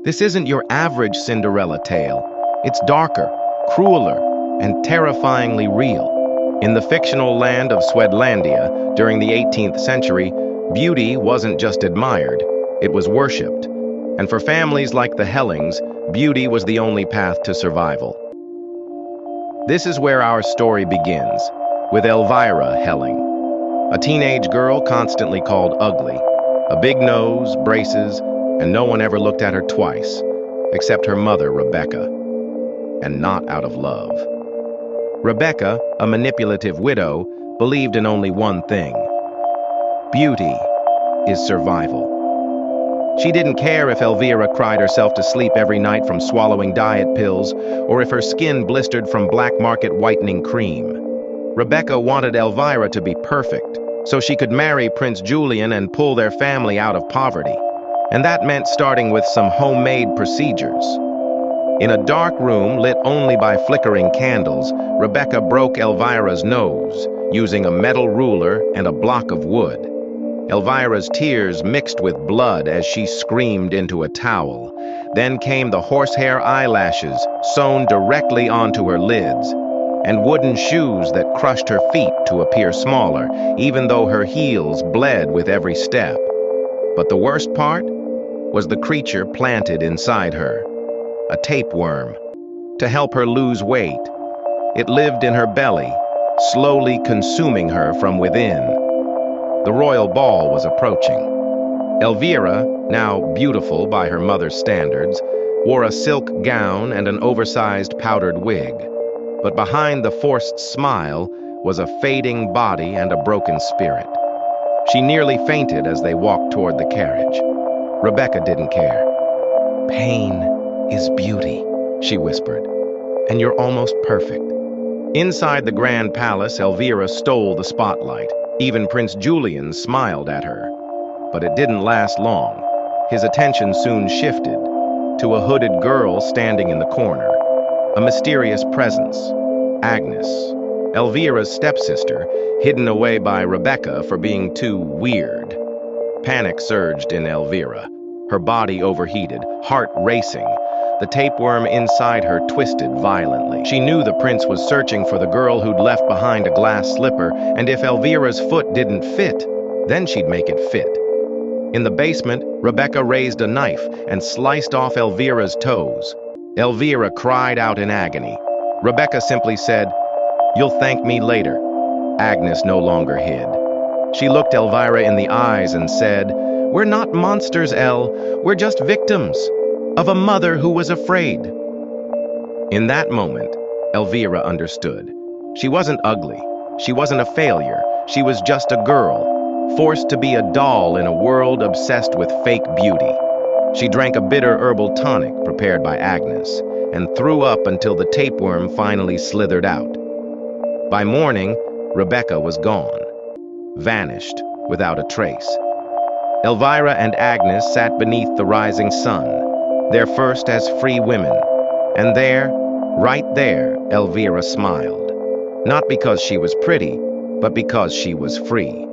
This isn't your average Cinderella tale. It's darker, crueler, and terrifyingly real. In the fictional land of Swedlandia during the 18th century, beauty wasn't just admired, it was worshipped. And for families like the Hellings, beauty was the only path to survival. This is where our story begins, with Elvira Helling, a teenage girl constantly called ugly. A big nose, braces, and no one ever looked at her twice, except her mother, Rebecca, and not out of love. Rebecca, a manipulative widow, believed in only one thing: beauty is survival. She didn't care if Elvira cried herself to sleep every night from swallowing diet pills, or if her skin blistered from black market whitening cream. Rebecca wanted Elvira to be perfect, so she could marry Prince Julian and pull their family out of poverty. And that meant starting with some homemade procedures. In a dark room lit only by flickering candles, Rebecca broke Elvira's nose using a metal ruler and a block of wood. Elvira's tears mixed with blood as she screamed into a towel. Then came the horsehair eyelashes sewn directly onto her lids, and wooden shoes that crushed her feet to appear smaller, even though her heels bled with every step. But the worst part was the creature planted inside her, a tapeworm, to help her lose weight. It lived in her belly, slowly consuming her from within. The royal ball was approaching. Elvira, now beautiful by her mother's standards, wore a silk gown and an oversized powdered wig. But behind the forced smile was a fading body and a broken spirit. She nearly fainted as they walked toward the carriage. Rebecca didn't care. "Pain is beauty," she whispered, "and you're almost perfect." Inside the grand palace, Elvira stole the spotlight. Even Prince Julian smiled at her. But it didn't last long. His attention soon shifted to a hooded girl standing in the corner, a mysterious presence, Agnes, Elvira's stepsister, hidden away by Rebecca for being too weird. Panic surged in Elvira. Her body overheated, heart racing. The tapeworm inside her twisted violently. She knew the prince was searching for the girl who'd left behind a glass slipper, and if Elvira's foot didn't fit, then she'd make it fit. In the basement, Rebecca raised a knife and sliced off Elvira's toes. Elvira cried out in agony. Rebecca simply said, "You'll thank me later." Agnes no longer hid. She looked Elvira in the eyes and said, "We're not monsters, El. We're just victims of a mother who was afraid." In that moment, Elvira understood. She wasn't ugly. She wasn't a failure. She was just a girl, forced to be a doll in a world obsessed with fake beauty. She drank a bitter herbal tonic prepared by Agnes and threw up until the tapeworm finally slithered out. By morning, Rebecca was gone, vanished without a trace. Elvira and Agnes sat beneath the rising sun, their first as free women. And there, right there, Elvira smiled. Not because she was pretty, but because she was free.